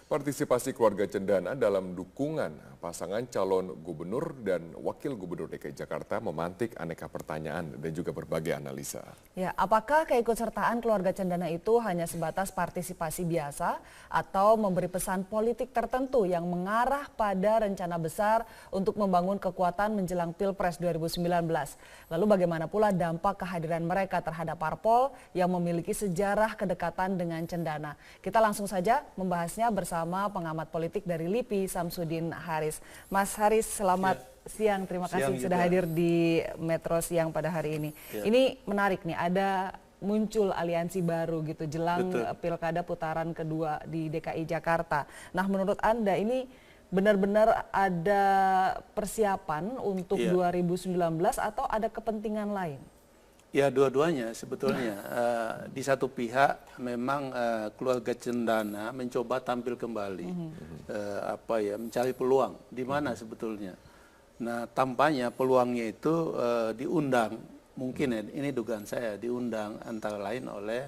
Partisipasi keluarga cendana dalam dukungan pasangan calon gubernur dan wakil gubernur DKI Jakarta memantik aneka pertanyaan dan juga berbagai analisa. Ya, apakah keikutsertaan keluarga cendana itu hanya sebatas partisipasi biasa atau memberi pesan politik tertentu yang mengarah pada rencana besar untuk membangun kekuatan menjelang Pilpres 2019? Lalu bagaimana pula dampak kehadiran mereka terhadap parpol yang memiliki sejarah kedekatan dengan cendana? Kita langsung saja membahasnya bersama pengamat politik dari LIPI, Samsudin Haris. Mas Haris, selamat siang. Terima kasih sudah hadir di Metro Siang pada hari ini. Ini menarik nih, ada muncul aliansi baru gitu jelang Pilkada putaran kedua di DKI Jakarta. Nah, menurut Anda ini benar-benar ada persiapan untuk 2019 atau ada kepentingan lain? Ya, dua-duanya sebetulnya. Di satu pihak memang keluarga cendana mencoba tampil kembali, mencari peluang di mana sebetulnya. Nah, tampaknya peluangnya itu diundang, mungkin ya, ini dugaan saya, diundang antara lain oleh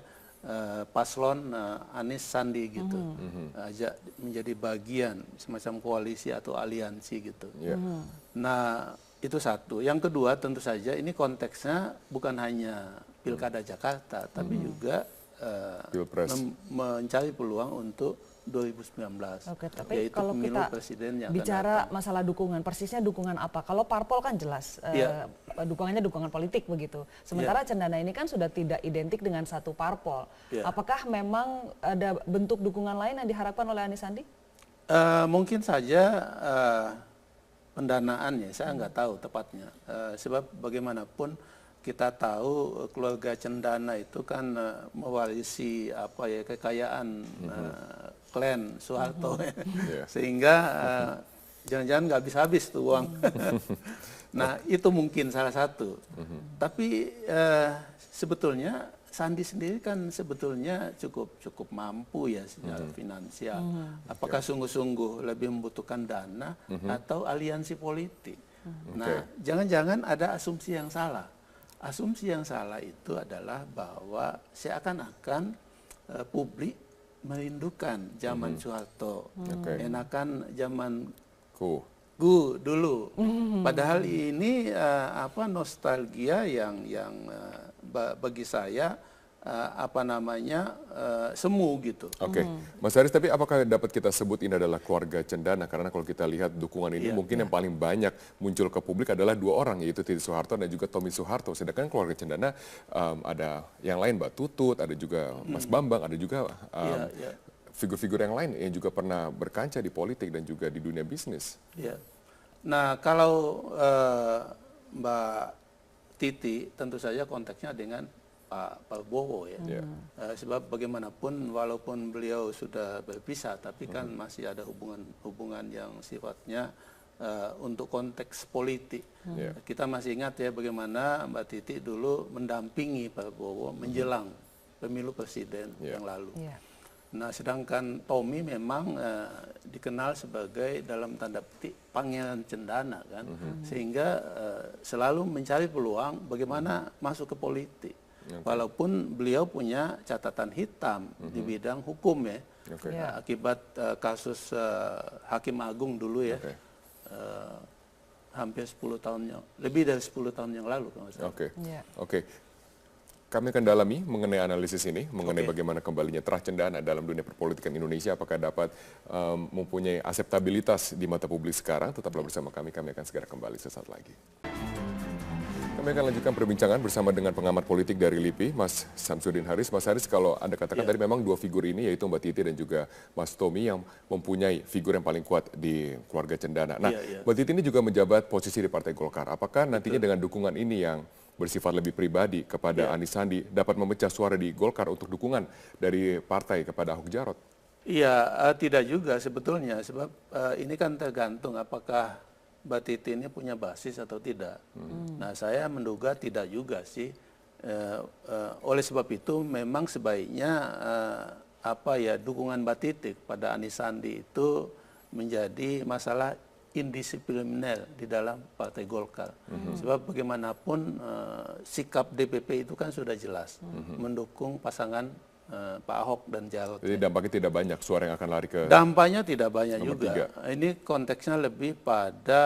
paslon Anies Sandi gitu, ajak menjadi bagian semacam koalisi atau aliansi gitu. Nah, itu satu. Yang kedua tentu saja ini konteksnya bukan hanya Pilkada Jakarta, tapi juga mencari peluang untuk 2019. Oke, tapi yaitu kalau pemilu kita presiden yang bicara masalah dukungan, persisnya dukungan apa? Kalau parpol kan jelas dukungannya dukungan politik begitu. Sementara cendana ini kan sudah tidak identik dengan satu parpol. Apakah memang ada bentuk dukungan lain yang diharapkan oleh Anies Sandi? Mungkin saja pendanaannya, saya nggak tahu tepatnya. Sebab bagaimanapun kita tahu keluarga cendana itu kan mewarisi kekayaan klan Soeharto, sehingga jangan-jangan nggak habis-habis tuh uang. Nah, itu mungkin salah satu. Tapi sebetulnya Sandi sendiri kan sebetulnya cukup mampu ya secara finansial. Apakah sungguh-sungguh lebih membutuhkan dana atau aliansi politik? Nah, jangan-jangan ada asumsi yang salah. Asumsi yang salah itu adalah bahwa seakan-akan publik merindukan zaman Soeharto, enakan zaman dulu. Padahal ini nostalgia yang bagi saya semu gitu. Oke, Mas Haris, tapi apakah dapat kita sebut ini adalah keluarga cendana? Karena kalau kita lihat dukungan ini mungkin yang paling banyak muncul ke publik adalah dua orang, yaitu Titi Soeharto dan juga Tommy Soeharto. Sedangkan keluarga cendana ada yang lain, Mbak Tutut, ada juga Mas Bambang, ada juga figur-figur yang lain yang juga pernah berkancah di politik dan juga di dunia bisnis. Nah, kalau Mbak Titi tentu saja konteksnya dengan Pak Prabowo ya. Sebab bagaimanapun walaupun beliau sudah berpisah, tapi kan masih ada hubungan yang sifatnya untuk konteks politik. Kita masih ingat ya bagaimana Mbak Titi dulu mendampingi Pak Prabowo menjelang pemilu presiden yang lalu. Nah, sedangkan Tommy memang dikenal sebagai dalam tanda petik pangeran cendana kan, sehingga selalu mencari peluang bagaimana masuk ke politik. Walaupun beliau punya catatan hitam di bidang hukum ya, akibat kasus Hakim Agung dulu ya, hampir 10 tahun lebih dari 10 tahun yang lalu. Oke. Kami akan dalami mengenai analisis ini, mengenai bagaimana kembalinya terah cendana dalam dunia perpolitikan Indonesia, apakah dapat mempunyai akseptabilitas di mata publik sekarang. Tetaplah bersama kami akan segera kembali sesaat lagi. Kami akan lanjutkan perbincangan bersama dengan pengamat politik dari LIPI, Mas Samsudin Haris. Mas Haris, kalau Anda katakan tadi memang dua figur ini, yaitu Mbak Titi dan juga Mas Tommy, yang mempunyai figur yang paling kuat di keluarga cendana. Nah, Mbak Titi ini juga menjabat posisi di Partai Golkar. Apakah nantinya dengan dukungan ini yang bersifat lebih pribadi kepada Anies Sandi dapat memecah suara di Golkar untuk dukungan dari partai kepada Ahok Jarot? Iya, tidak juga sebetulnya. Sebab ini kan tergantung apakah Mbak Titi ini punya basis atau tidak. Nah, saya menduga tidak juga sih. Oleh sebab itu memang sebaiknya dukungan Mbak Titi pada Anies Sandi itu menjadi masalah indisipliner di dalam Partai Golkar. Sebab bagaimanapun sikap DPP itu kan sudah jelas mendukung pasangan Pak Ahok dan Jarot. Jadi dampaknya tidak banyak suara yang akan lari ke Dampaknya tidak banyak nomor juga. 3. Ini konteksnya lebih pada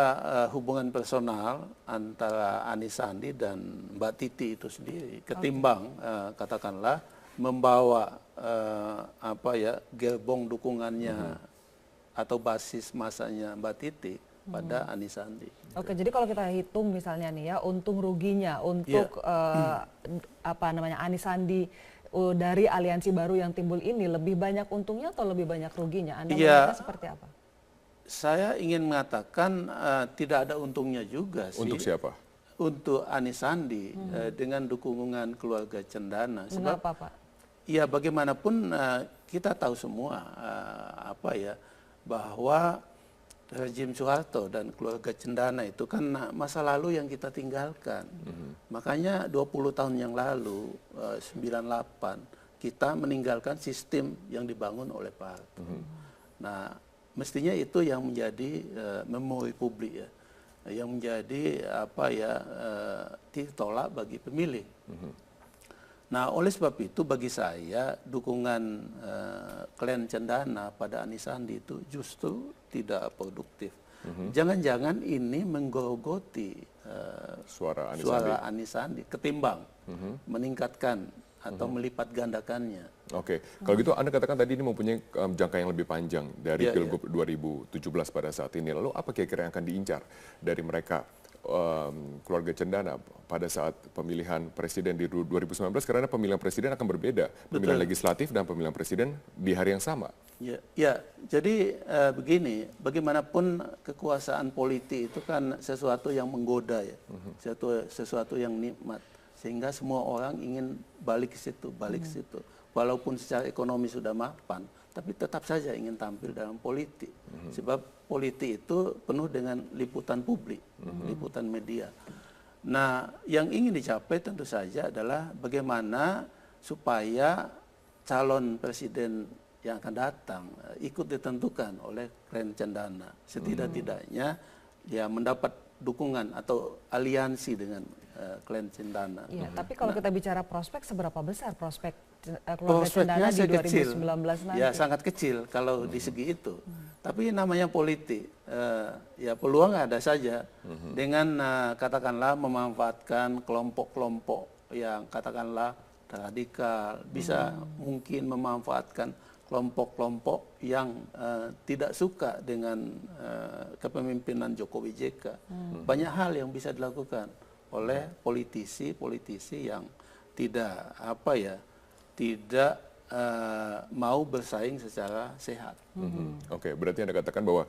hubungan personal antara Anies Sandi dan Mbak Titi itu sendiri, ketimbang katakanlah membawa gerbong dukungannya atau basis masanya Mbak Titi pada Anies Sandi. Oke, jadi kalau kita hitung misalnya nih ya, untung ruginya untuk Anies Sandi dari aliansi baru yang timbul ini, lebih banyak untungnya atau lebih banyak ruginya? Anda melihatnya seperti apa? Saya ingin mengatakan tidak ada untungnya juga sih. Untuk siapa? Untuk Anies Sandi dengan dukungan keluarga Cendana. Mengapa, Pak? Ya bagaimanapun kita tahu semua bahwa rezim Soeharto dan keluarga Cendana itu kan masa lalu yang kita tinggalkan. Makanya 20 tahun yang lalu, 98, kita meninggalkan sistem yang dibangun oleh Pak Harto. Nah, mestinya itu yang menjadi memori publik ya, yang menjadi titik tolak bagi pemilih. Nah, oleh sebab itu bagi saya dukungan klan Cendana pada Anies Sandi itu justru tidak produktif. Jangan-jangan ini menggerogoti suara Anies Sandi ketimbang meningkatkan atau melipat gandakannya. Oke, kalau gitu Anda katakan tadi ini mempunyai jangka yang lebih panjang dari Pilgub 2017 pada saat ini. Lalu apa kira-kira yang akan diincar dari mereka keluarga Cendana pada saat pemilihan presiden di 2019? Karena pemilihan presiden akan berbeda, pemilihan legislatif dan pemilihan presiden di hari yang sama. Ya, jadi begini, bagaimanapun kekuasaan politik itu kan sesuatu yang menggoda ya, sesuatu yang nikmat, sehingga semua orang ingin balik ke situ. Walaupun secara ekonomi sudah mapan, tapi tetap saja ingin tampil dalam politik, sebab politik itu penuh dengan liputan publik, liputan media. Nah, yang ingin dicapai tentu saja adalah bagaimana supaya calon presiden yang akan datang ikut ditentukan oleh klan Cendana. Setidak-tidaknya ya mendapat dukungan atau aliansi dengan klan Cendana. Iya, tapi kalau kita bicara prospek, seberapa besar prospek keluarga Cendana di 2019 nanti? Ya sangat kecil kalau di segi itu. Tapi namanya politik, ya peluang ada saja dengan katakanlah memanfaatkan kelompok-kelompok yang katakanlah radikal, bisa mungkin memanfaatkan kelompok-kelompok yang tidak suka dengan kepemimpinan Jokowi JK. Banyak hal yang bisa dilakukan oleh politisi-politisi yang tidak mau bersaing secara sehat. Oke, berarti Anda katakan bahwa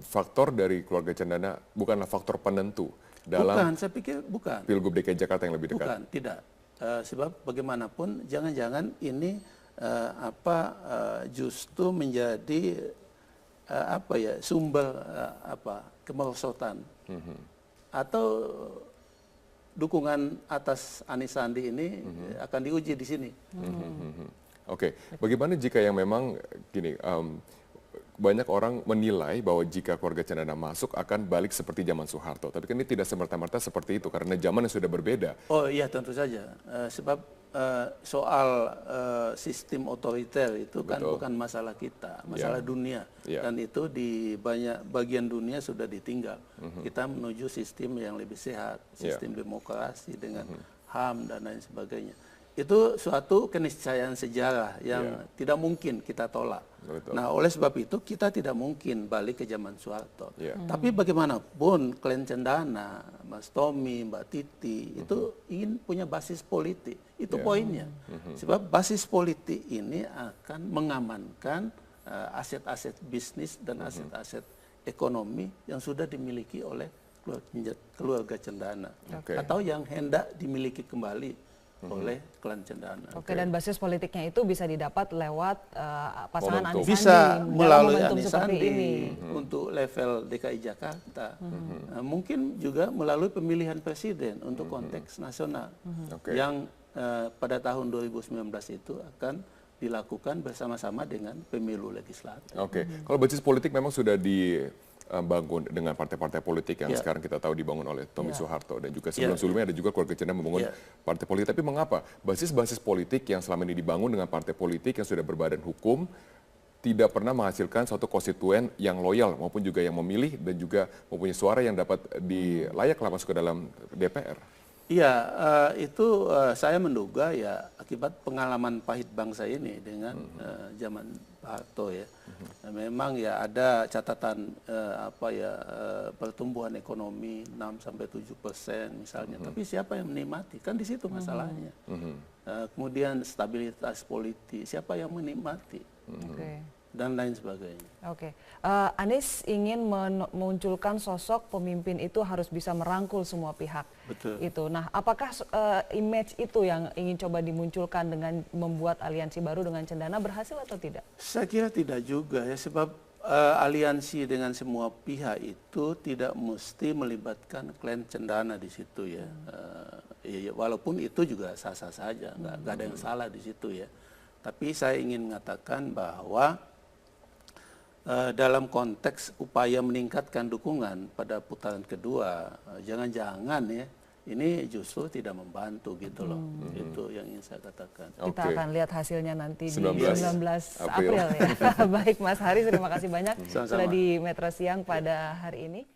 faktor dari keluarga Cendana bukanlah faktor penentu dalam saya pikir bukan. Pilgub DKI Jakarta yang lebih dekat. Bukan, tidak. Sebab bagaimanapun jangan-jangan ini justru menjadi sumber kemerosotan atau dukungan atas Anies Sandi ini akan diuji di sini. Oke, bagaimana jika yang memang gini, banyak orang menilai bahwa jika keluarga Cendana masuk akan balik seperti zaman Soeharto, tapi kan ini tidak semerta-merta seperti itu karena zaman yang sudah berbeda. Oh iya tentu saja, sebab soal sistem otoriter itu kan bukan masalah kita, masalah dunia, dan itu di banyak bagian dunia sudah ditinggal. Kita menuju sistem yang lebih sehat, sistem demokrasi dengan HAM dan lain sebagainya. Itu suatu keniscayaan sejarah yang tidak mungkin kita tolak. Betul. Nah, oleh sebab itu kita tidak mungkin balik ke zaman Soeharto. Tapi bagaimanapun klan Cendana, Mas Tommy, Mbak Titi itu ingin punya basis politik. Itu poinnya. Sebab basis politik ini akan mengamankan aset-aset bisnis dan aset-aset ekonomi yang sudah dimiliki oleh keluarga Cendana. Atau yang hendak dimiliki kembali oleh klan Cendana. Oke, dan basis politiknya itu bisa didapat lewat pasangan Anies Sandi. Bisa melalui Anies Sandi untuk level DKI Jakarta. Mungkin juga melalui pemilihan presiden untuk konteks nasional. Yang pada tahun 2019 itu akan dilakukan bersama-sama dengan pemilu legislatif. Kalau basis politik memang sudah bangun dengan partai-partai politik yang sekarang kita tahu dibangun oleh Tommy Soeharto dan juga sebelum-sebelumnya ada juga keluarga Cendana membangun partai politik. Tapi mengapa basis-basis politik yang selama ini dibangun dengan partai politik yang sudah berbadan hukum tidak pernah menghasilkan suatu konstituen yang loyal maupun juga yang memilih dan juga mempunyai suara yang dapat layaklah masuk ke dalam DPR? Iya, itu saya menduga ya akibat pengalaman pahit bangsa ini dengan zaman Pak Harto ya. Memang ya ada catatan pertumbuhan ekonomi 6-7% misalnya. Tapi siapa yang menikmati? Kan di situ masalahnya. Kemudian stabilitas politik, siapa yang menikmati? Dan lain sebagainya. Oke, Anies ingin memunculkan sosok pemimpin itu harus bisa merangkul semua pihak. Betul. Itu. Nah, apakah image itu yang ingin coba dimunculkan dengan membuat aliansi baru dengan Cendana berhasil atau tidak? Saya kira tidak juga ya, sebab aliansi dengan semua pihak itu tidak mesti melibatkan klan Cendana di situ ya. Walaupun itu juga sah-sah saja, nggak ada yang salah di situ ya. Tapi saya ingin mengatakan bahwa dalam konteks upaya meningkatkan dukungan pada putaran kedua, jangan-jangan ya ini justru tidak membantu gitu loh. Itu yang ingin saya katakan. Kita akan lihat hasilnya nanti di 19 April ya. Baik Mas Haris, terima kasih banyak sudah di Metro Siang pada hari ini.